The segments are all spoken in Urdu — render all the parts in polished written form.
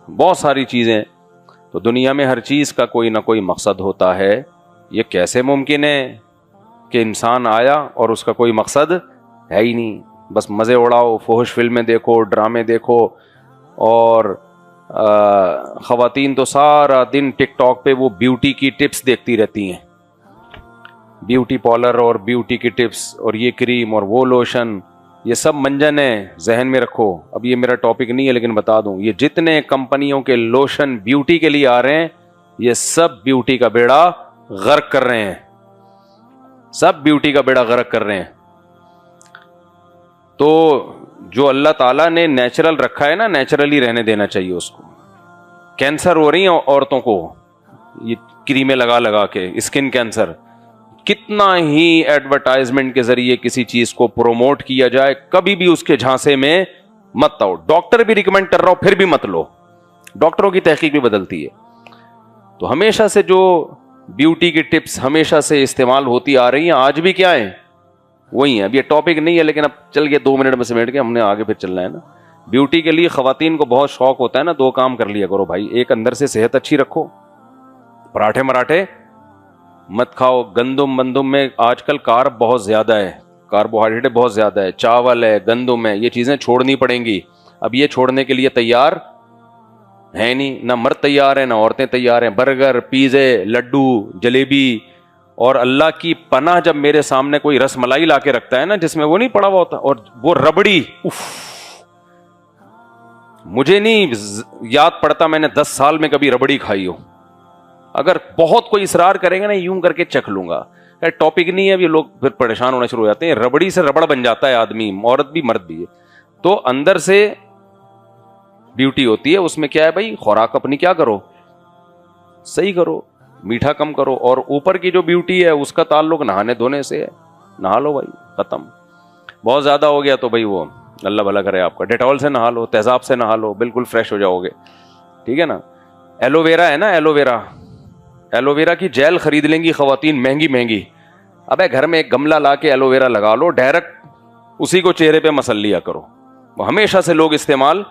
بہت ساری چیزیں. تو دنیا میں ہر چیز کا کوئی نہ کوئی مقصد ہوتا ہے. یہ کیسے ممکن ہے کہ انسان آیا اور اس کا کوئی مقصد ہے ہی نہیں, بس مزے اڑاؤ, فحش فلمیں دیکھو, ڈرامے دیکھو, اور خواتین تو سارا دن ٹک ٹاک پہ وہ بیوٹی کی ٹپس دیکھتی رہتی ہیں, بیوٹی پارلر اور بیوٹی کی ٹپس, اور یہ کریم اور وہ لوشن, یہ سب منجن ہے, ذہن میں رکھو. اب یہ میرا ٹاپک نہیں ہے لیکن بتا دوں, یہ جتنے کمپنیوں کے لوشن بیوٹی کے لیے آ رہے ہیں, یہ سب بیوٹی کا بیڑا غرق کر رہے ہیں, سب بیوٹی کا بیڑا غرق کر رہے ہیں. تو جو اللہ تعالیٰ نے نیچرل رکھا ہے نا, نیچرلی رہنے دینا چاہیے اس کو. کینسر ہو رہی ہیں عورتوں کو یہ کریمیں لگا لگا کے, اسکن کینسر. کتنا ہی ایڈورٹائزمنٹ کے ذریعے کسی چیز کو پروموٹ کیا جائے, کبھی بھی اس کے جھانسے میں مت آؤ. ڈاکٹر بھی ریکمینڈ کر رہا ہو پھر بھی مت لو, ڈاکٹروں کی تحقیق بھی بدلتی ہے. تو ہمیشہ سے جو بیوٹی کی ٹپس ہمیشہ سے استعمال ہوتی آ رہی ہیں, آج بھی کیا ہیں وہی ہیں. اب یہ ٹاپک نہیں ہے لیکن اب چل گیا 2 منٹ میں سمیٹ کے, ہم نے آگے پھر چلنا ہے نا. بیوٹی کے لیے خواتین کو بہت شوق ہوتا ہے نا, 2 کام کر لیا کرو بھائی. ایک, اندر سے صحت اچھی رکھو, پراٹھے مراٹھے مت کھاؤ. گندم میں آج کل کارب بہت زیادہ ہے, کاربوہائیڈریٹ بہت زیادہ ہے, چاول ہے, گندم ہے, یہ چیزیں چھوڑنی پڑیں گی. اب یہ چھوڑنے کے لیے تیار ہے نہیں, نہ مرد تیار ہے نہ عورتیں تیار ہیں. برگر, پیزے, لڈو, جلیبی, اور اللہ کی پناہ جب میرے سامنے کوئی رس ملائی لا کے رکھتا ہے نا جس میں وہ نہیں پڑا ہوا ہوتا, اور وہ ربڑی, مجھے نہیں یاد پڑتا میں نے 10 سال میں کبھی ربڑی کھائی ہو. اگر بہت کوئی اصرار کریں گے نا, یوں کر کے چکھ لوں گا. ٹاپک نہیں ہے, اب یہ لوگ پھر پریشان ہونا شروع ہو جاتے ہیں. ربڑی سے ربڑ بن جاتا ہے آدمی, عورت بھی مرد بھی ہے. تو اندر سے بیوٹی ہوتی ہے, اس میں کیا ہے بھائی, خوراک اپنی کیا کرو, صحیح کرو, میٹھا کم کرو. اور اوپر کی جو بیوٹی ہے اس کا تعلق نہانے دھونے سے ہے. نہا لو بھائی, ختم. بہت زیادہ ہو گیا تو بھائی وہ اللہ بھلا کرے آپ کا, ڈیٹول سے نہا لو, تیزاب سے نہا لو, بالکل فریش ہو جاؤ گے. ٹھیک ہے نا. ایلو ویرا ہے نا, ایلو ویرا کی جیل خرید لیں گی خواتین مہنگی. ابے گھر میں ایک گملہ لا کے ایلو ویرا لگا لو, ڈائریکٹ اسی کو چہرے پہ مسل لیا کرو. وہ ہمیشہ سے لوگ استعمال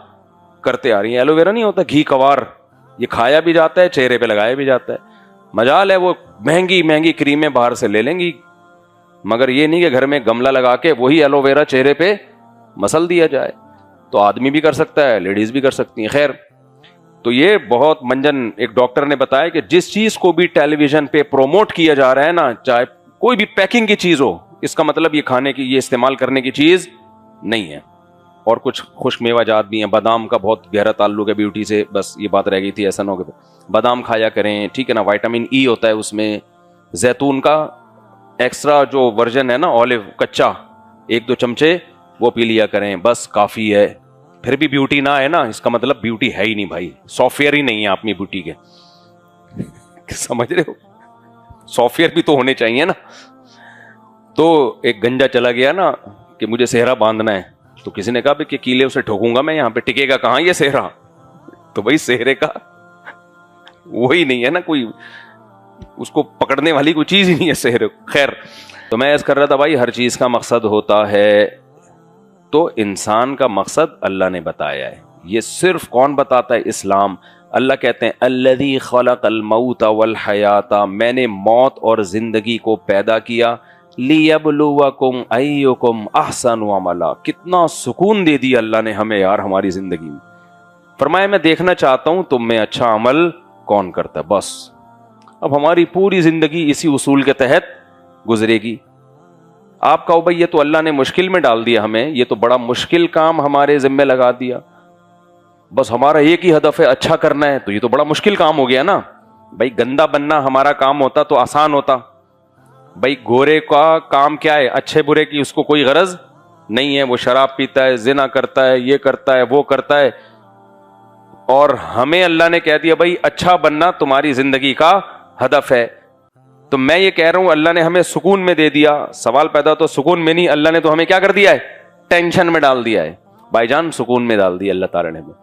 کرتے آ رہی ہیں. ایلو ویرا نہیں ہوتا گھی کوار, یہ کھایا بھی جاتا ہے, چہرے پہ لگایا بھی جاتا ہے. مجال ہے وہ مہنگی کریمیں باہر سے لے لیں گی, مگر یہ نہیں کہ گھر میں گملہ لگا کے وہی ایلو ویرا چہرے پہ مسل دیا جائے. تو آدمی بھی کر سکتا ہے, لیڈیز بھی کر سکتی ہیں. خیر, تو یہ بہت منجن. ایک ڈاکٹر نے بتایا کہ جس چیز کو بھی ٹیلی ویژن پہ پروموٹ کیا جا رہا ہے نا, چاہے کوئی بھی پیکنگ کی چیز ہو, اس کا مطلب یہ کھانے کی, یہ استعمال کرنے کی چیز نہیں ہے. اور کچھ خشک میوہ جات بھی ہیں. بادام کا بہت گہرا تعلق ہے بیوٹی سے, بس یہ بات رہ گئی تھی, ایسا نہ ہو کہ بادام کھایا کریں. ٹھیک ہے نا, وائٹامن ای ہوتا ہے اس میں. زیتون کا ایکسٹرا جو ورژن ہے نا, اولیو کچا, 1-2 چمچے وہ پی لیا کریں, بس کافی ہے. پھر بھی بیوٹی نہ ہے نا, اس کا مطلب بیوٹی ہے ہی نہیں بھائی, سافٹ ویئر ہی نہیں ہے اپنی بیوٹی کے. سمجھ رہے ہو, سافٹ ویئر بھی تو ہونے چاہیے نا. تو ایک گنجا چلا گیا نا کہ مجھے صحرا باندھنا ہے, تو کسی نے کہا کہ کیلے اسے ٹھوکوں گا میں, یہاں پہ ٹکے گا کہاں یہ صحرا. تو بھائی صحرے کا وہی نہیں ہے نا, کوئی اس کو پکڑنے والی کوئی چیز ہی نہیں ہے صحرے. خیر, تو میں ایسا کر رہا تھا بھائی, ہر چیز کا مقصد ہوتا ہے. تو انسان کا مقصد اللہ نے بتایا ہے. یہ صرف کون بتاتا ہے؟ اسلام. اللہ کہتے ہیں الذی خلق الموت والحیات, میں نے موت اور زندگی کو پیدا کیا, لیبلوکم ایکم احسن عملا. کتنا سکون دے دیا اللہ نے ہمیں یار ہماری زندگی میں. فرمایا میں دیکھنا چاہتا ہوں تم میں اچھا عمل کون کرتا ہے. بس اب ہماری پوری زندگی اسی اصول کے تحت گزرے گی. آپ کہو بھائی یہ تو اللہ نے مشکل میں ڈال دیا ہمیں, یہ تو بڑا مشکل کام ہمارے ذمہ لگا دیا, بس ہمارا ایک ہی ہدف ہے اچھا کرنا ہے, تو یہ تو بڑا مشکل کام ہو گیا نا. بھائی گندا بننا ہمارا کام ہوتا تو آسان ہوتا. بھائی گورے کا کام کیا ہے, اچھے برے کی اس کو کوئی غرض نہیں ہے, وہ شراب پیتا ہے, زنا کرتا ہے, یہ کرتا ہے, وہ کرتا ہے. اور ہمیں اللہ نے کہہ دیا بھائی اچھا بننا تمہاری زندگی کا ہدف ہے. تو میں یہ کہہ رہا ہوں اللہ نے ہمیں سکون میں دے دیا. سوال پیدا تو سکون میں نہیں, اللہ نے تو ہمیں کیا کر دیا ہے, ٹینشن میں ڈال دیا ہے. بھائی جان سکون میں ڈال دیا اللہ تعالیٰ نے ہمیں.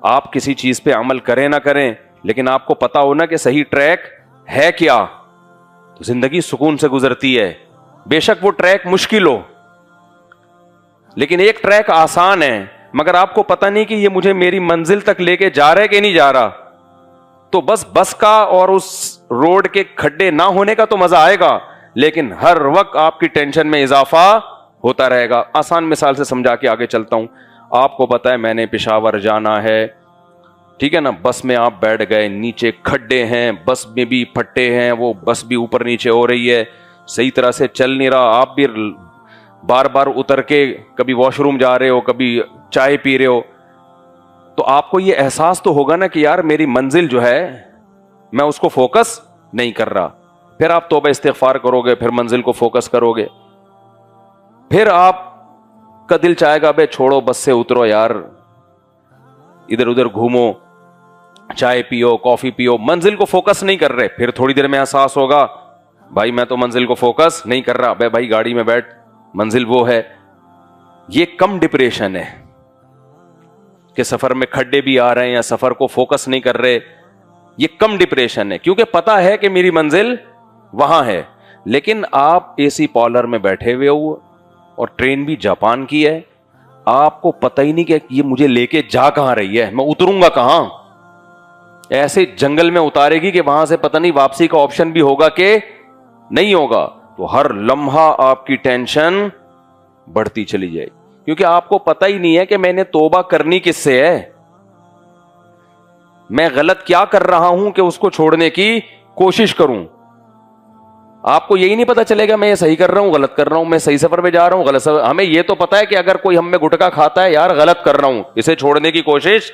آپ کسی چیز پہ عمل کریں نہ کریں, لیکن آپ کو پتا ہونا کہ صحیح ٹریک ہے کیا, تو زندگی سکون سے گزرتی ہے. بے شک وہ ٹریک مشکل ہو, لیکن ایک ٹریک آسان ہے. مگر آپ کو پتہ نہیں کہ یہ مجھے میری منزل تک لے کے جا رہا ہے کہ نہیں جا رہا. تو بس کا اور اس روڈ کے کھڈے نہ ہونے کا تو مزہ آئے گا, لیکن ہر وقت آپ کی ٹینشن میں اضافہ ہوتا رہے گا. آسان مثال سے سمجھا کے آگے چلتا ہوں. آپ کو پتا ہے میں نے پشاور جانا ہے, ٹھیک ہے نا, بس میں آپ بیٹھ گئے, نیچے کھڈے ہیں, بس میں بھی پھٹے ہیں, وہ بس بھی اوپر نیچے ہو رہی ہے, صحیح طرح سے چل نہیں رہا, آپ بھی بار بار اتر کے کبھی واش روم جا رہے ہو, کبھی چائے پی رہے ہو, تو آپ کو یہ احساس تو ہوگا نا کہ یار میری منزل جو ہے میں اس کو فوکس نہیں کر رہا. پھر آپ توبہ استغفار کرو گے, پھر منزل کو فوکس کرو گے, پھر آپ کا دل چاہے گا بے چھوڑو بس سے اترو یار, ادھر ادھر گھومو, چائے پیو, کافی پیو, منزل کو فوکس نہیں کر رہے. پھر تھوڑی دیر میں احساس ہوگا بھائی میں تو منزل کو فوکس نہیں کر رہا, بے بھائی گاڑی میں بیٹھ, منزل وہ ہے. یہ کم ڈپریشن ہے کہ سفر میں کھڈے بھی آ رہے ہیں یا سفر کو فوکس نہیں کر رہے, یہ کم ڈپریشن ہے کیونکہ پتا ہے کہ میری منزل وہاں ہے. لیکن آپ اے سی پارلر میں بیٹھے ہوئے ہو اور ٹرین بھی جاپان کی ہے, آپ کو پتہ ہی نہیں کہ یہ مجھے لے کے جا کہاں رہی ہے, میں اتروں گا کہاں, ایسے جنگل میں اتارے گی کہ وہاں سے پتہ نہیں واپسی کا آپشن بھی ہوگا کہ نہیں ہوگا. تو ہر لمحہ آپ کی ٹینشن بڑھتی چلی جائے کیونکہ آپ کو پتہ ہی نہیں ہے کہ میں نے توبہ کرنی کس سے ہے, میں غلط کیا کر رہا ہوں کہ اس کو چھوڑنے کی کوشش کروں. آپ کو یہی نہیں پتا چلے گا میں یہ صحیح کر رہا ہوں غلط کر رہا ہوں, میں صحیح سفر پہ جا رہا ہوں غلط سفر. ہمیں یہ تو پتا ہے کہ اگر کوئی ہم میں گٹکا کھاتا ہے یار غلط کر رہا ہوں, اسے چھوڑنے کی کوشش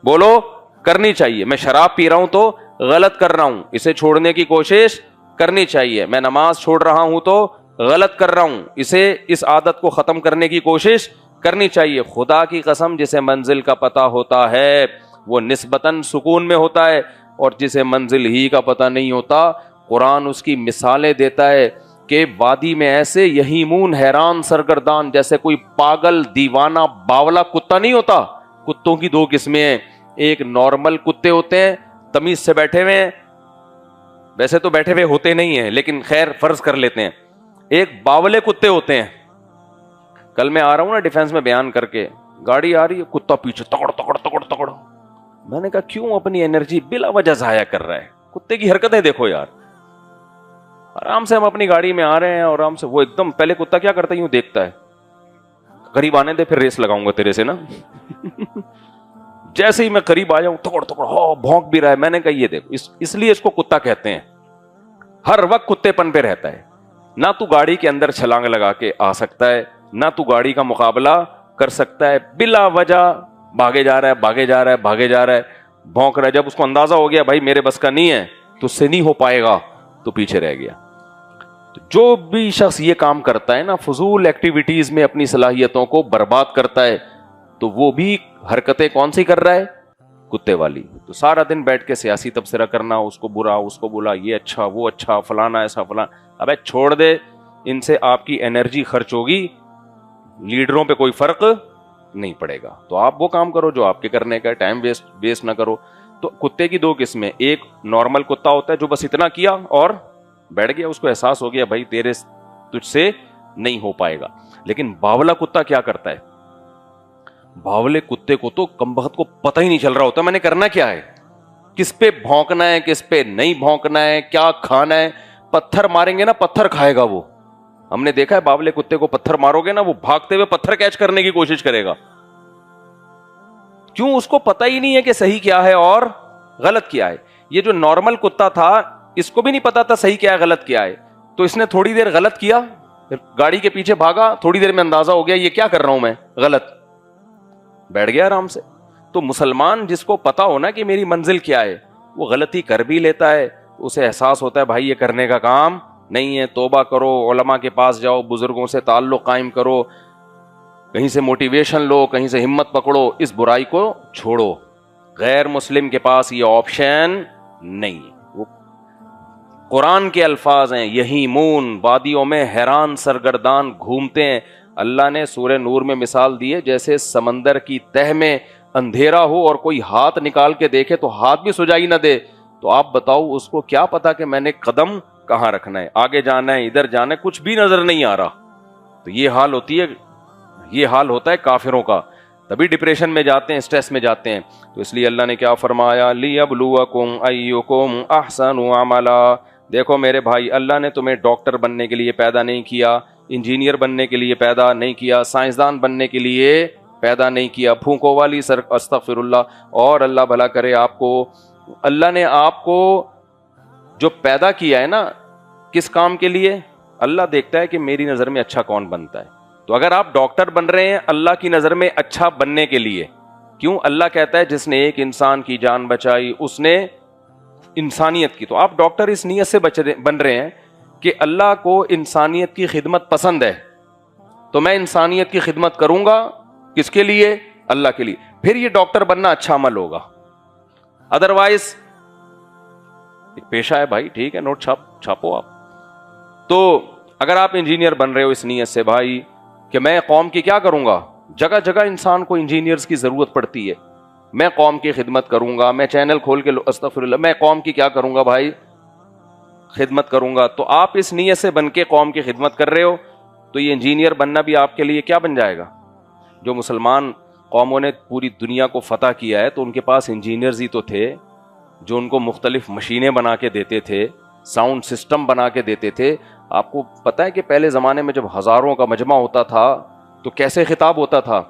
بولو کرنی چاہیے. میں شراب پی رہا ہوں تو غلط کر رہا ہوں, اسے چھوڑنے کی کوشش کرنی چاہیے. میں نماز چھوڑ رہا ہوں تو غلط کر رہا ہوں, اسے اس عادت کو ختم کرنے کی کوشش کرنی چاہیے. خدا کی قسم جسے منزل کا پتہ ہوتا ہے وہ نسبتاً سکون میں ہوتا ہے, اور جسے منزل ہی کا پتہ نہیں ہوتا قرآن اس کی مثالیں دیتا ہے کہ وادی میں ایسے یہیمون حیران سرگردان جیسے کوئی پاگل دیوانہ باولا کتا نہیں ہوتا. کتوں کی دو قسمیں ہیں, ایک نارمل کتے ہوتے ہیں تمیز سے بیٹھے ہوئے ہیں, ویسے تو بیٹھے ہوئے ہوتے نہیں ہیں لیکن خیر فرض کر لیتے ہیں, ایک باولے کتے ہوتے ہیں. کل میں آ رہا ہوں نا ڈیفینس میں بیان کر کے, گاڑی آ رہی ہے کتا پیچھے تکڑ تکڑ تکڑ تکڑ, میں نے کہا کیوں اپنی انرجی بلا وجہ ضائع کر رہا ہے, کتے کی حرکتیں دیکھو یار. آرام سے ہم اپنی گاڑی میں آ رہے ہیں اور آرام سے, وہ ایک دم پہلے کتا کیا کرتا ہے یوں دیکھتا ہے, قریب آنے دے پھر ریس لگاؤں گا تیرے سے نا. جیسے ہی میں قریب آ جاؤں تکڑ تکڑ ہو بھونک بھی رہا ہے. میں نے کہا یہ دیکھو اس لیے اس کو کتا کہتے ہیں, ہر وقت کتے پن پہ رہتا ہے. نہ تو گاڑی کے اندر چھلانگ لگا کے آ سکتا ہے, نہ تو گاڑی کا مقابلہ کر سکتا ہے, بلا وجہ بھاگے جا رہا ہے بھاگے جا رہا ہے بھاگے جا رہا ہے, بھونک رہا ہے. جب اس کو اندازہ ہو گیا بھائی میرے بس کا نہیں ہے تو اس سے نہیں ہو پائے گا تو پیچھے رہ گیا. جو بھی شخص یہ کام کرتا ہے نا, فضول ایکٹیویٹیز میں اپنی صلاحیتوں کو برباد کرتا ہے, تو وہ بھی حرکتیں کون سی کر رہا ہے, کتے والی. تو سارا دن بیٹھ کے سیاسی تبصرہ کرنا, اس کو برا اس کو بولا, یہ اچھا وہ اچھا فلانا ایسا فلانا. ابے چھوڑ دے, ان سے آپ کی انرجی خرچ ہوگی, لیڈروں پہ کوئی فرق نہیں پڑے گا. تو آپ وہ کام کرو جو آپ کے کرنے کا, ٹائم ویسٹ نہ کرو. تو کتے کی دو قسمیں, ایک نارمل کتا ہوتا ہے جو بس اتنا کیا اور بیٹھ گیا, اس کو احساس ہو گیا بھائی تیرے تجھ سے نہیں ہو پائے گا. لیکن باولا کتا کیا کرتا ہے, باولے کتے کو تو کم بخت کو پتہ ہی نہیں چل رہا ہوتا میں نے کرنا کیا ہے, کس پہ بھونکنا ہے کس پہ نہیں بھونکنا ہے, کیا کھانا ہے. پتھر ماریں گے نا پتھر کھائے گا وہ. ہم نے دیکھا ہے باولے کتے کو پتھر مارو گے نا وہ بھاگتے ہوئے پتھر کیچ کرنے کی کوشش کرے گا. کیوں, اس کو پتہ ہی نہیں ہے کہ صحیح کیا ہے اور غلط کیا ہے. یہ جو نارمل کتا تھا اس کو بھی نہیں پتا تھا صحیح کیا ہے غلط کیا ہے, تو اس نے تھوڑی دیر غلط کیا, گاڑی کے پیچھے بھاگا, تھوڑی دیر میں اندازہ ہو گیا یہ کیا کر رہا ہوں میں غلط, بیٹھ گیا آرام سے. تو مسلمان جس کو پتا ہونا کہ میری منزل کیا ہے وہ غلطی کر بھی لیتا ہے, اسے احساس ہوتا ہے بھائی یہ کرنے کا کام نہیں ہے, توبہ کرو, علماء کے پاس جاؤ, بزرگوں سے تعلق قائم کرو, کہیں سے موٹیویشن لو, کہیں سے ہمت پکڑو, اس برائی کو چھوڑو. غیر مسلم کے پاس یہ آپشن نہیں. وہ قرآن کے الفاظ ہیں, یہیمون وادیوں میں حیران سرگردان گھومتے ہیں. اللہ نے سورہ نور میں مثال دی ہے جیسے سمندر کی تہ میں اندھیرا ہو اور کوئی ہاتھ نکال کے دیکھے تو ہاتھ بھی سجائی نہ دے. تو آپ بتاؤ اس کو کیا پتا کہ میں نے قدم کہاں رکھنا ہے, آگے جانا ہے ادھر جانا ہے, کچھ بھی نظر نہیں آ رہا. تو یہ حال ہوتا ہے کافروں کا. تبھی ڈپریشن میں جاتے ہیں, اسٹریس میں جاتے ہیں. تو اس لیے اللہ نے کیا فرمایا, لیبلوکم ایکم احسن عملا. دیکھو میرے بھائی, اللہ نے تمہیں ڈاکٹر بننے کے لیے پیدا نہیں کیا, انجینئر بننے کے لیے پیدا نہیں کیا, سائنسدان بننے کے لیے پیدا نہیں کیا, پھونکوں والی سر استغفر اللہ, اور اللہ بھلا کرے آپ کو. اللہ نے آپ کو جو پیدا کیا ہے نا, کس کام کے لیے؟ اللہ دیکھتا ہے کہ میری نظر میں اچھا کون بنتا ہے. تو اگر آپ ڈاکٹر بن رہے ہیں اللہ کی نظر میں اچھا بننے کے لیے, کیوں؟ اللہ کہتا ہے جس نے ایک انسان کی جان بچائی اس نے انسانیت کی. تو آپ ڈاکٹر اس نیت سے بن رہے ہیں کہ اللہ کو انسانیت کی خدمت پسند ہے, تو میں انسانیت کی خدمت کروں گا. کس کے لیے؟ اللہ کے لیے. پھر یہ ڈاکٹر بننا اچھا عمل ہوگا. ادروائز ایک پیشہ ہے بھائی, ٹھیک ہے, نوٹ چھاپو آپ. تو اگر آپ انجینئر بن رہے ہو اس نیت سے بھائی کہ میں قوم کی کیا کروں گا, جگہ جگہ انسان کو انجینئرز کی ضرورت پڑتی ہے, میں قوم کی خدمت کروں گا, میں چینل کھول کے استغفر اللہ, میں قوم کی کیا کروں گا بھائی, خدمت کروں گا. تو آپ اس نیت سے بن کے قوم کی خدمت کر رہے ہو, تو یہ انجینئر بننا بھی آپ کے لیے کیا بن جائے گا. جو مسلمان قوموں نے پوری دنیا کو فتح کیا ہے تو ان کے پاس انجینئرز ہی تو تھے جو ان کو مختلف مشینیں بنا کے دیتے تھے, ساؤنڈ سسٹم بنا کے دیتے تھے. آپ کو پتہ ہے کہ پہلے زمانے میں جب ہزاروں کا مجمع ہوتا تھا تو کیسے خطاب ہوتا تھا؟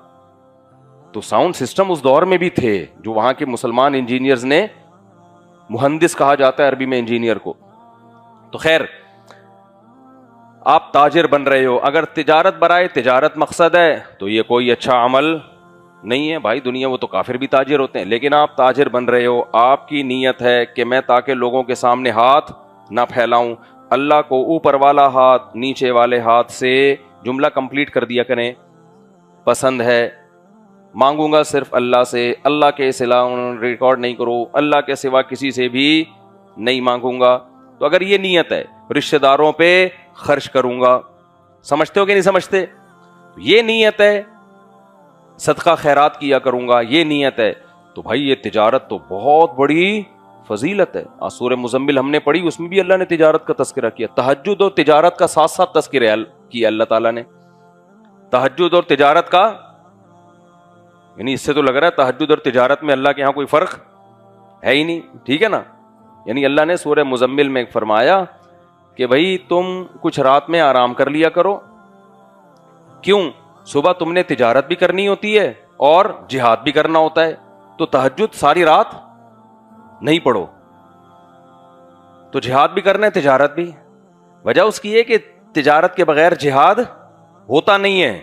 تو ساؤنڈ سسٹم اس دور میں بھی تھے جو وہاں کے مسلمان انجینئرز نے, مہندس کہا جاتا ہے عربی میں انجینئر کو. تو خیر, آپ تاجر بن رہے ہو, اگر تجارت برائے تجارت مقصد ہے تو یہ کوئی اچھا عمل نہیں ہے بھائی. دنیا وہ تو کافر بھی تاجر ہوتے ہیں, لیکن آپ تاجر بن رہے ہو, آپ کی نیت ہے کہ میں تاکہ لوگوں کے سامنے ہاتھ نہ پھیلاؤں, اللہ کو اوپر والا ہاتھ نیچے والے ہاتھ سے, جملہ کمپلیٹ کر دیا کریں, پسند ہے. مانگوں گا صرف اللہ سے, اللہ کے سوا ریکارڈ نہیں کرو, اللہ کے سوا کسی سے بھی نہیں مانگوں گا. تو اگر یہ نیت ہے, رشتہ داروں پہ خرچ کروں گا, سمجھتے ہو کہ نہیں سمجھتے؟ یہ نیت ہے, صدقہ خیرات کیا کروں گا, یہ نیت ہے, تو بھائی یہ تجارت تو بہت بڑی فضیلت ہے. سورہ مزمل ہم نے پڑھی, اس میں بھی اللہ نے تجارت کا تذکرہ کیا. تہجد اور تجارت کا ساتھ ساتھ تذکرہ کیا اللہ تعالیٰ نے. تہجد اور تجارت کا, یعنی اس سے تو لگ رہا ہے تہجد اور تجارت میں اللہ کے ہاں کوئی فرق ہے ہی نہیں, ٹھیک ہے نا. یعنی اللہ نے سورہ مزمل میں فرمایا کہ بھائی تم کچھ رات میں آرام کر لیا کرو. کیوں؟ صبح تم نے تجارت بھی کرنی ہوتی ہے اور جہاد بھی کرنا ہوتا ہے, تو تہجد ساری رات نہیں پڑھو. تو جہاد بھی کرنا ہے, تجارت بھی. وجہ اس کی ہے کہ تجارت کے بغیر جہاد ہوتا نہیں ہے.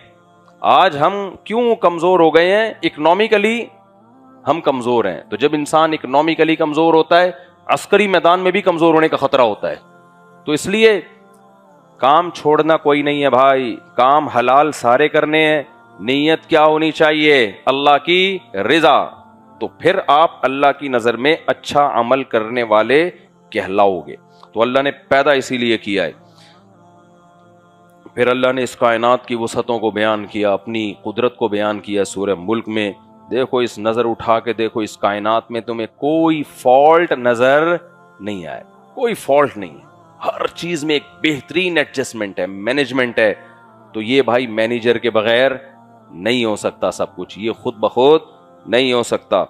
آج ہم کیوں کمزور ہو گئے ہیں؟ اکنامکلی ہم کمزور ہیں. تو جب انسان اکنامکلی کمزور ہوتا ہے, عسکری میدان میں بھی کمزور ہونے کا خطرہ ہوتا ہے. تو اس لیے کام چھوڑنا کوئی نہیں ہے بھائی, کام حلال سارے کرنے ہیں. نیت کیا ہونی چاہیے؟ اللہ کی رضا. تو پھر آپ اللہ کی نظر میں اچھا عمل کرنے والے کہلاؤ گے. تو اللہ نے پیدا اسی لیے کیا ہے. پھر اللہ نے اس کائنات کی وسعتوں کو بیان کیا, اپنی قدرت کو بیان کیا سورہ ملک میں. دیکھو, اس نظر اٹھا کے دیکھو, اس کائنات میں تمہیں کوئی فالٹ نظر نہیں آئے, کوئی فالٹ نہیں ہے. ہر چیز میں ایک بہترین ایڈجسٹمنٹ ہے, مینجمنٹ ہے. تو یہ بھائی مینیجر کے بغیر نہیں ہو سکتا سب کچھ, یہ خود بخود نہیں ہو سکتا.